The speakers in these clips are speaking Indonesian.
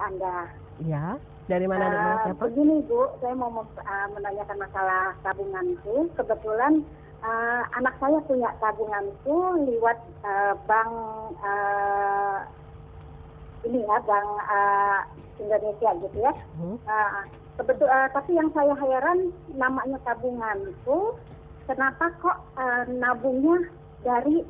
Anda. Ya, dari mana dengan siapa? Begini Bu, saya mau menanyakan masalah tabunganku. Kebetulan anak saya punya tabunganku lewat bank ini ya, bank Indonesia gitu ya. Tapi yang saya heran namanya tabunganku, kenapa kok nabungnya dari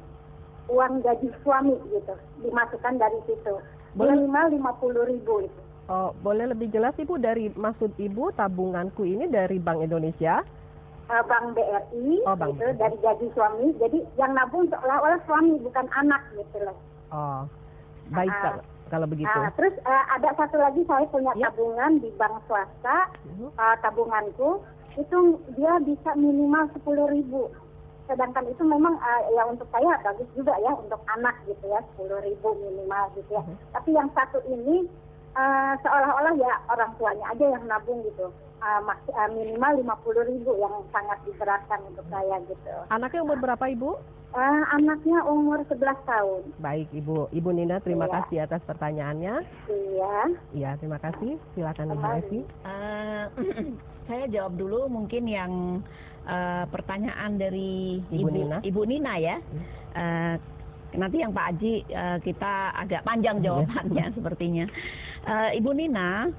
uang gaji suami gitu, dimasukkan dari situ. Minimal 50.000 itu. Oh, boleh lebih jelas Ibu dari maksud Ibu tabunganku ini dari Bank Indonesia? Bank BRI, Bank gitu, dari gaji suami. Jadi yang nabung seolah-olah suami bukan anak gitu loh. Oh, baik kalau begitu. Terus ada satu lagi, saya punya tabungan di bank swasta, tabunganku itu dia bisa minimal 10.000. Sedangkan itu memang ya untuk saya bagus juga ya, untuk anak gitu ya, 10.000 minimal gitu ya. Tapi yang satu ini seolah-olah ya orang tuanya aja yang nabung gitu. Minimal 50.000 yang sangat diberatkan untuk saya gitu. Anaknya umur berapa Ibu? Anaknya umur 11 tahun. Baik Ibu Nina, terima kasih atas pertanyaannya. Iya, terima kasih. Silakan Ibu Evi. Saya jawab dulu mungkin yang pertanyaan dari Ibu Nina ya. Nanti yang Pak Haji kita agak panjang jawabannya sepertinya. Ibu Nina,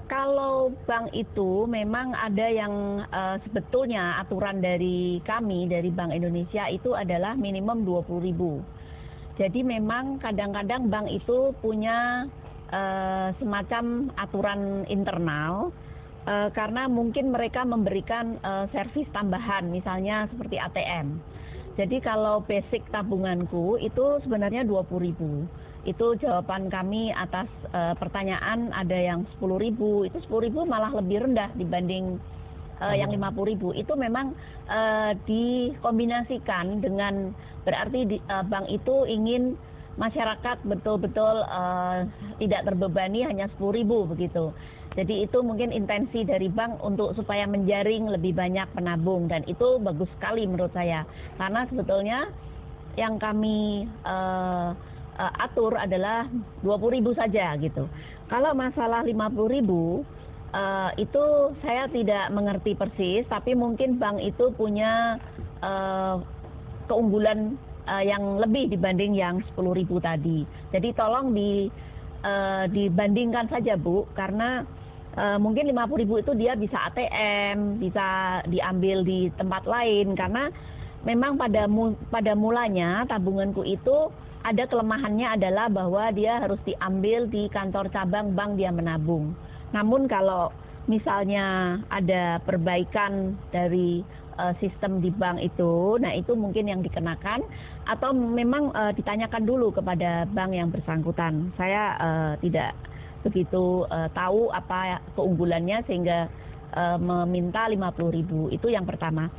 kalau bank itu memang ada yang sebetulnya aturan dari kami dari Bank Indonesia itu adalah minimum 20.000. Jadi memang kadang-kadang bank itu punya semacam aturan internal karena mungkin mereka memberikan servis tambahan misalnya seperti ATM. Jadi kalau basic tabunganku itu sebenarnya 20.000. Itu jawaban kami atas pertanyaan ada yang 10.000, itu 10.000 malah lebih rendah dibanding yang 50.000. Itu memang dikombinasikan dengan berarti bank itu ingin masyarakat betul-betul tidak terbebani hanya 10.000 begitu. Jadi itu mungkin intensi dari bank untuk supaya menjaring lebih banyak penabung, dan itu bagus sekali menurut saya. Karena sebetulnya yang kami atur adalah 20.000 saja gitu. Kalau masalah 50.000 itu saya tidak mengerti persis, tapi mungkin bank itu punya keunggulan yang lebih dibanding yang 10.000 tadi. Jadi tolong dibandingkan saja Bu, karena mungkin 50.000 itu dia bisa ATM, bisa diambil di tempat lain, karena memang pada mulanya tabunganku itu ada kelemahannya adalah bahwa dia harus diambil di kantor cabang bank dia menabung. Namun kalau misalnya ada perbaikan dari sistem di bank itu, nah itu mungkin yang dikenakan, atau memang ditanyakan dulu kepada bank yang bersangkutan. Saya tidak begitu tahu apa keunggulannya sehingga meminta 50.000. Itu yang pertama.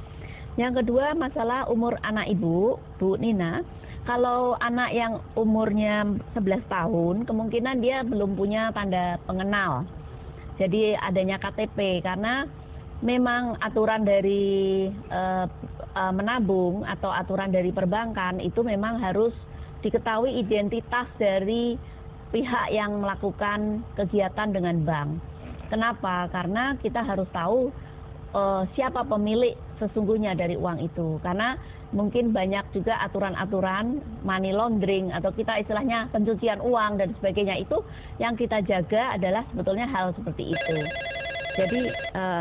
Yang kedua, masalah umur anak Ibu, Bu Nina. Kalau anak yang umurnya 11 tahun, kemungkinan dia belum punya tanda pengenal. Jadi adanya KTP, karena memang aturan dari menabung atau aturan dari perbankan itu memang harus diketahui identitas dari pihak yang melakukan kegiatan dengan bank. Kenapa? Karena kita harus tahu siapa pemilik sesungguhnya dari uang itu. Karena mungkin banyak juga aturan-aturan money laundering atau kita istilahnya pencucian uang dan sebagainya, itu yang kita jaga adalah sebetulnya hal seperti itu. Jadi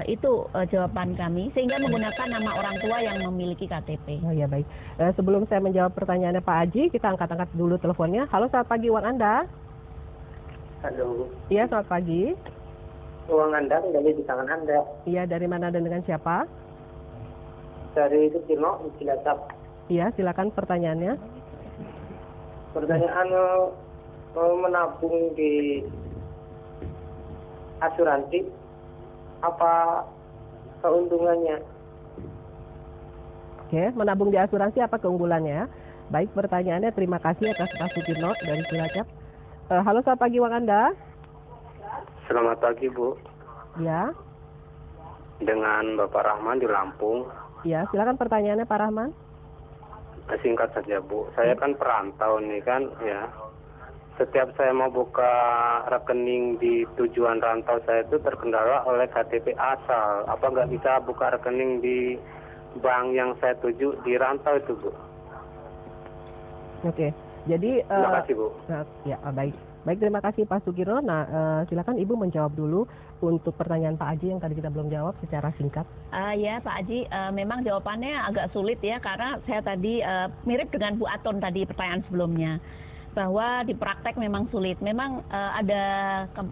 itu jawaban kami, sehingga menggunakan nama orang tua yang memiliki KTP. Oh ya, baik. Sebelum saya menjawab pertanyaannya Pak Haji, kita angkat dulu teleponnya. Halo, selamat pagi uang Anda. Halo. Iya, selamat pagi. Uang Anda ada di tangan Anda. Iya, dari mana dan dengan siapa? Dari Sutino, Cilacap. Iya, silakan pertanyaannya. Pertanyaan menabung di asuransi, apa keuntungannya? Oke, menabung di asuransi apa keunggulannya? Baik, pertanyaannya, terima kasih atas Pak Sutino dari Cilacap. Halo, selamat pagi uang Anda. Selamat pagi Bu. Ya. Dengan Bapak Rahman di Lampung. Ya, silakan pertanyaannya Pak Rahman. Singkat saja Bu. Saya kan perantau nih kan ya. setiap saya mau buka rekening di tujuan rantau saya itu terkendala oleh KTP asal. Apa nggak bisa buka rekening di bank yang saya tuju di rantau itu, Bu? Oke, jadi Terima kasih, Bu. ya baik. Baik, terima kasih Pak Sukirno. Nah, silakan Ibu menjawab dulu untuk pertanyaan Pak Aji yang tadi kita belum jawab secara singkat. Ya Pak Aji, memang jawabannya agak sulit ya, karena saya tadi mirip dengan Bu Aton tadi pertanyaan sebelumnya, bahwa di praktek memang sulit. Memang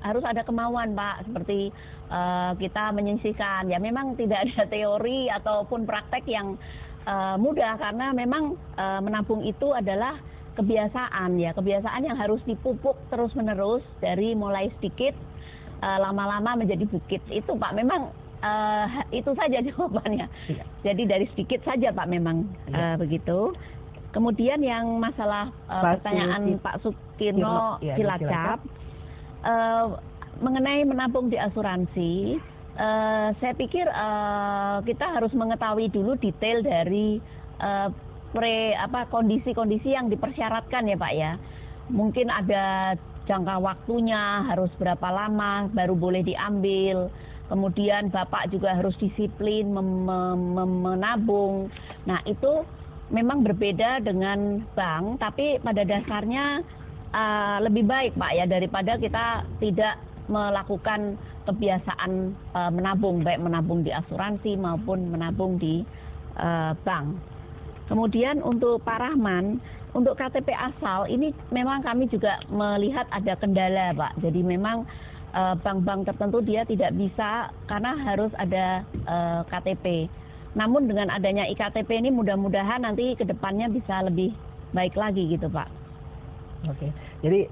harus ada kemauan Pak, seperti kita menyisihkan. Ya memang tidak ada teori ataupun praktek yang mudah, karena memang menabung itu adalah kebiasaan ya, kebiasaan yang harus dipupuk terus menerus dari mulai sedikit lama-lama menjadi bukit. Itu Pak, memang itu saja jawabannya. Iya. Jadi dari sedikit saja Pak, memang begitu. Kemudian yang masalah pertanyaan Pak Sukirno Cilacap, mengenai menabung di asuransi, saya pikir kita harus mengetahui dulu detail dari kondisi-kondisi yang dipersyaratkan ya Pak ya. Mungkin ada jangka waktunya, harus berapa lama baru boleh diambil. Kemudian Bapak juga harus disiplin menabung. Nah itu memang berbeda dengan bank, tapi pada dasarnya lebih baik Pak ya, daripada kita tidak melakukan kebiasaan menabung, baik menabung di asuransi maupun menabung di bank. Kemudian untuk Pak Rahman, untuk KTP asal ini memang kami juga melihat ada kendala Pak. Jadi memang bank-bank tertentu dia tidak bisa karena harus ada KTP. Namun dengan adanya iktp ini mudah-mudahan nanti ke depannya bisa lebih baik lagi gitu Pak. Oke, jadi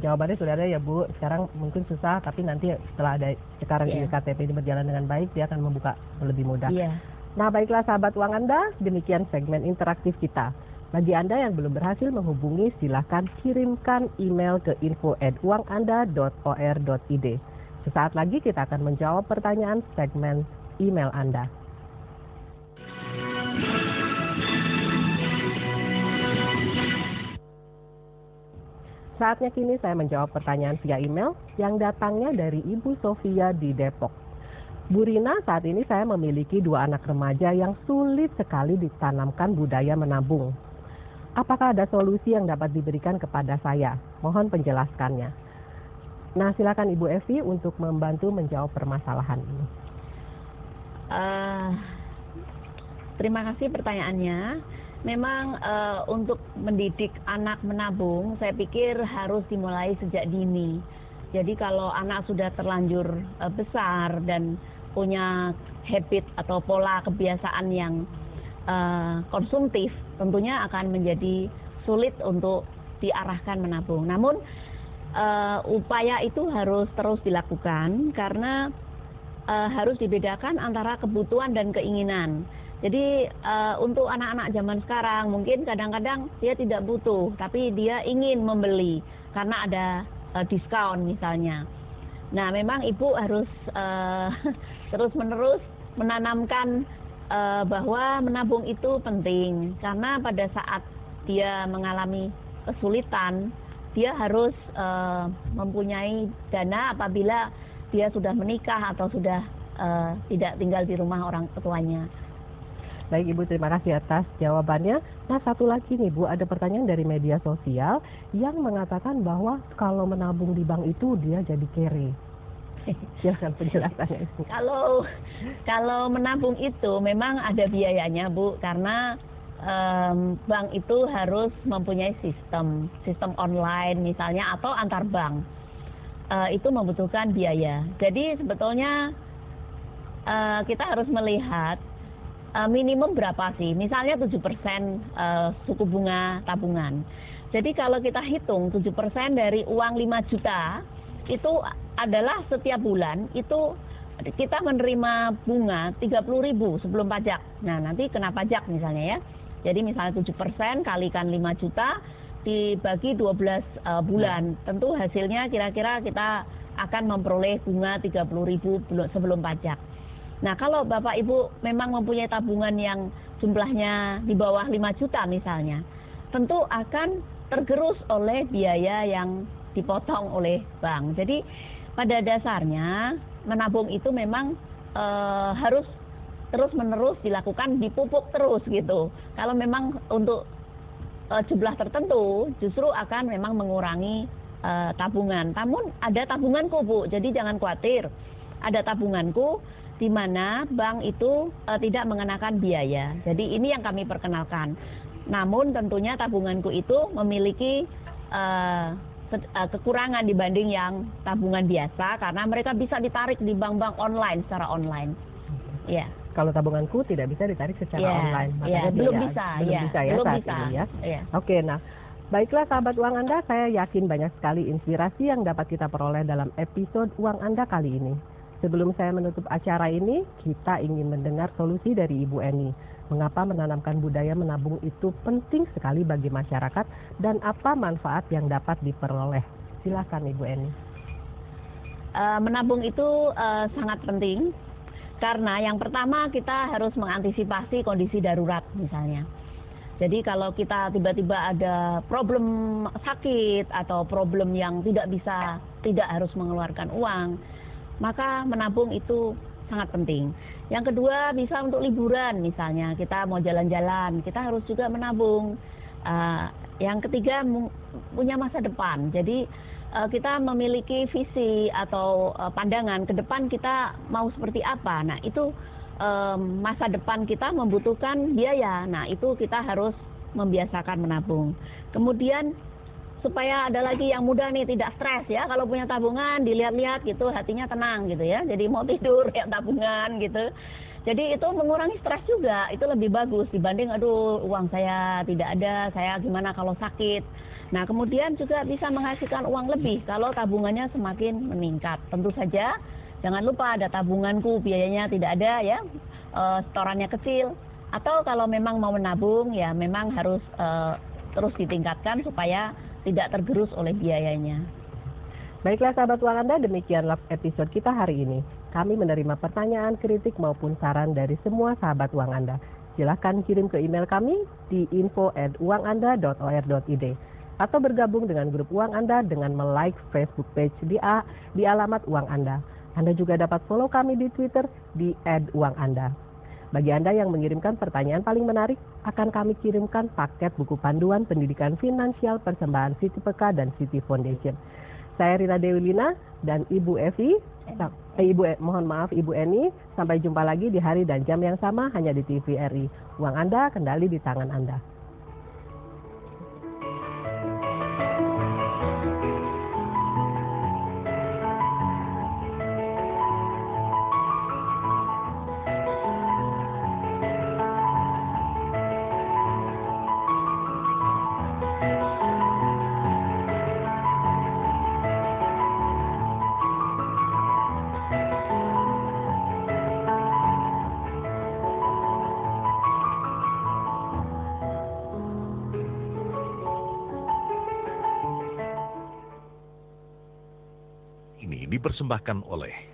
jawabannya sudah ada ya Bu. Sekarang mungkin susah, tapi nanti setelah ada iktp ini berjalan dengan baik, dia akan membuka lebih mudah. Nah baiklah sahabat Uang Anda, demikian segmen interaktif kita. Bagi Anda yang belum berhasil menghubungi, silahkan kirimkan email ke info@uanganda.or.id. Sesaat lagi kita akan menjawab pertanyaan segmen email Anda. Saatnya kini saya menjawab pertanyaan via email yang datangnya dari Ibu Sofia di Depok. Bu Rina, saat ini saya memiliki 2 anak remaja yang sulit sekali ditanamkan budaya menabung. Apakah ada solusi yang dapat diberikan kepada saya? Mohon penjelaskannya. Nah, silakan Ibu Evi untuk membantu menjawab permasalahan ini. Terima kasih pertanyaannya. Memang untuk mendidik anak menabung, saya pikir harus dimulai sejak dini. Jadi kalau anak sudah terlanjur besar dan punya habit atau pola kebiasaan yang konsumtif, tentunya akan menjadi sulit untuk diarahkan menabung. Namun upaya itu harus terus dilakukan karena harus dibedakan antara kebutuhan dan keinginan. Jadi untuk anak-anak zaman sekarang mungkin kadang-kadang dia tidak butuh, tapi dia ingin membeli karena ada diskon misalnya. Nah memang ibu harus terus-menerus menanamkan bahwa menabung itu penting, karena pada saat dia mengalami kesulitan, dia harus mempunyai dana apabila dia sudah menikah atau sudah tidak tinggal di rumah orang tuanya. Baik Ibu, terima kasih atas jawabannya. Nah satu lagi nih Bu, ada pertanyaan dari media sosial yang mengatakan bahwa kalau menabung di bank itu dia jadi kere. Silakan penjelasannya. Kalau menabung itu memang ada biayanya Bu, karena bank itu harus mempunyai sistem online misalnya atau antar bank. Itu membutuhkan biaya. Jadi sebetulnya kita harus melihat minimum berapa sih, misalnya 7% suku bunga tabungan. Jadi kalau kita hitung 7% dari uang 5 juta, itu adalah setiap bulan itu kita menerima bunga 30.000 sebelum pajak. Nah nanti kena pajak misalnya ya. Jadi misalnya 7% kalikan 5 juta dibagi 12 bulan. Tentu hasilnya kira-kira kita akan memperoleh bunga 30.000 sebelum pajak. Nah kalau Bapak Ibu memang mempunyai tabungan yang jumlahnya di bawah 5 juta misalnya, tentu akan tergerus oleh biaya yang dipotong oleh bank. Jadi pada dasarnya menabung itu memang harus terus-menerus dilakukan, dipupuk terus gitu. Kalau memang untuk jumlah tertentu justru akan memang mengurangi tabungan. Namun ada tabunganku, Bu. Jadi jangan khawatir. Ada tabunganku di mana bank itu tidak mengenakan biaya. Jadi ini yang kami perkenalkan. Namun tentunya tabunganku itu memiliki kekurangan dibanding yang tabungan biasa karena mereka bisa ditarik di bank-bank online secara online. Ya. Kalau tabunganku tidak bisa ditarik secara online, makanya belum bisa ya saat bisa. ini ya. Ya. Oke, nah baiklah sahabat Uang Anda, saya yakin banyak sekali inspirasi yang dapat kita peroleh dalam episode Uang Anda kali ini. Sebelum saya menutup acara ini, kita ingin mendengar solusi dari Ibu Eni. Mengapa menanamkan budaya menabung itu penting sekali bagi masyarakat dan apa manfaat yang dapat diperoleh? Silakan Ibu Eni. Menabung itu sangat penting karena yang pertama kita harus mengantisipasi kondisi darurat misalnya. Jadi kalau kita tiba-tiba ada problem sakit atau problem yang tidak harus mengeluarkan uang, maka menabung itu sangat penting. Yang kedua bisa untuk liburan misalnya, kita mau jalan-jalan, kita harus juga menabung. Yang ketiga punya masa depan. Jadi kita memiliki visi atau pandangan ke depan kita mau seperti apa. Nah itu masa depan kita membutuhkan biaya. Nah itu kita harus membiasakan menabung. Kemudian supaya ada lagi yang muda nih tidak stres ya, kalau punya tabungan dilihat-lihat gitu hatinya tenang gitu ya, jadi mau tidur ya tabungan gitu. Jadi itu mengurangi stres juga, itu lebih bagus dibanding aduh uang saya tidak ada, saya gimana kalau sakit. Nah kemudian juga bisa menghasilkan uang lebih kalau tabungannya semakin meningkat. Tentu saja jangan lupa ada tabunganku, biayanya tidak ada ya, setorannya kecil. Atau kalau memang mau menabung ya memang harus terus ditingkatkan supaya tidak tergerus oleh biayanya. Baiklah sahabat Uang Anda, demikianlah episode kita hari ini. Kami menerima pertanyaan, kritik maupun saran dari semua sahabat Uang Anda. Silahkan kirim ke email kami di info@uanganda.or.id atau bergabung dengan grup Uang Anda dengan like Facebook page di alamat Uang Anda. Anda juga dapat follow kami di Twitter di @uanganda. Bagi Anda yang mengirimkan pertanyaan paling menarik, akan kami kirimkan paket buku panduan pendidikan finansial persembahan Siti Peka dan Siti Foundation. Saya Rina Dewi Lina dan Ibu Ibu Eni. Sampai jumpa lagi di hari dan jam yang sama hanya di TVRI. Uang Anda kendali di tangan Anda. Dipersembahkan oleh